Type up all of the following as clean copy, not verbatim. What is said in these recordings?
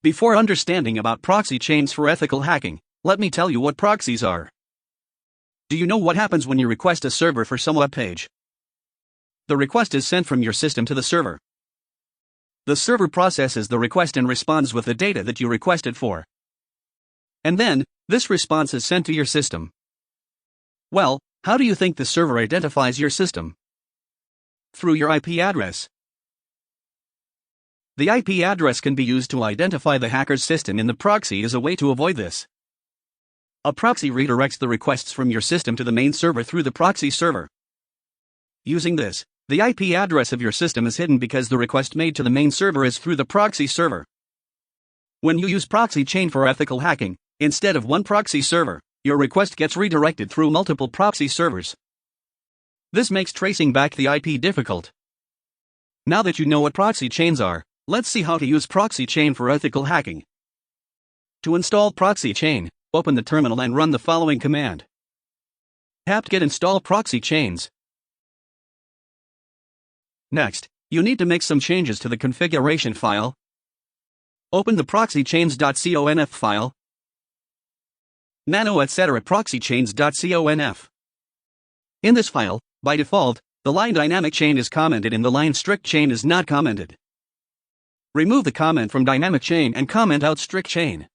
Before understanding about proxy chains for ethical hacking, let me tell you what proxies are. Do you know what happens when you request a server for some web page? The request is sent from your system to the server. The server processes the request and responds with the data that you requested for. And then, this response is sent to your system. Well, how do you think the server identifies your system? Through your IP address. The IP address can be used to identify the hacker's system in the proxy as a way to avoid this. A proxy redirects the requests from your system to the main server through the proxy server. Using this, the IP address of your system is hidden because the request made to the main server is through the proxy server. When you use ProxyChain for ethical hacking, instead of one proxy server, your request gets redirected through multiple proxy servers. This makes tracing back the IP difficult. Now that you know what proxy chains are, let's see how to use ProxyChain for ethical hacking. To install ProxyChain, open the terminal and run the following command. apt-get install ProxyChains. Next, you need to make some changes to the configuration file. Open the ProxyChains.conf file. Nano etc. ProxyChains.conf. In this file, by default, the line dynamic chain is commented and the line strict chain is not commented. Remove the comment from dynamic chain and comment out strict chain.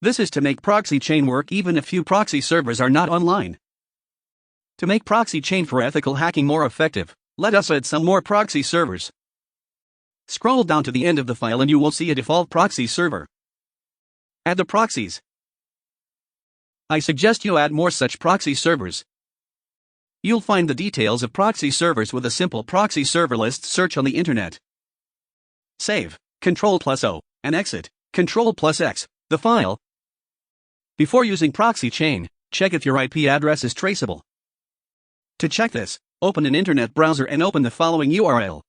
This is to make ProxyChain work even if few proxy servers are not online. To make ProxyChain for ethical hacking more effective, let us add some more proxy servers. Scroll down to the end of the file and you will see a default proxy server. Add the proxies. I suggest you add more such proxy servers. You'll find the details of proxy servers with a simple proxy server list search on the internet. Save, Ctrl+O, and exit, Ctrl+X, the file. Before using ProxyChain, check if your IP address is traceable. To check this, open an internet browser and open the following URL.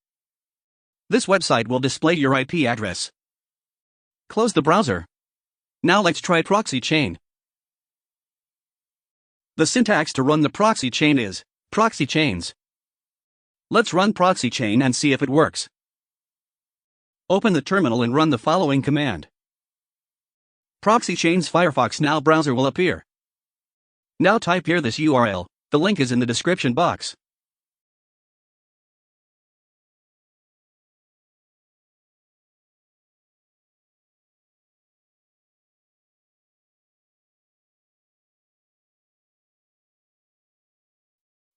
This website will display your IP address. Close the browser. Now let's try ProxyChain. The syntax to run the ProxyChain is ProxyChains. Let's run ProxyChain and see if it works. Open the terminal and run the following command. ProxyChains Firefox Now browser will appear. Now type here this URL, the link is in the description box.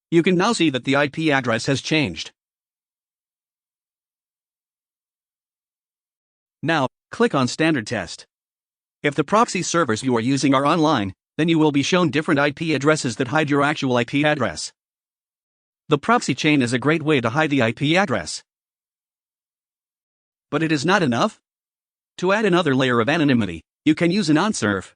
You can now see that the IP address has changed. Now, click on Standard Test. If the proxy servers you are using are online, then you will be shown different IP addresses that hide your actual IP address. The proxy chain is a great way to hide the IP address. But it is not enough? To add another layer of anonymity, you can use an onserf.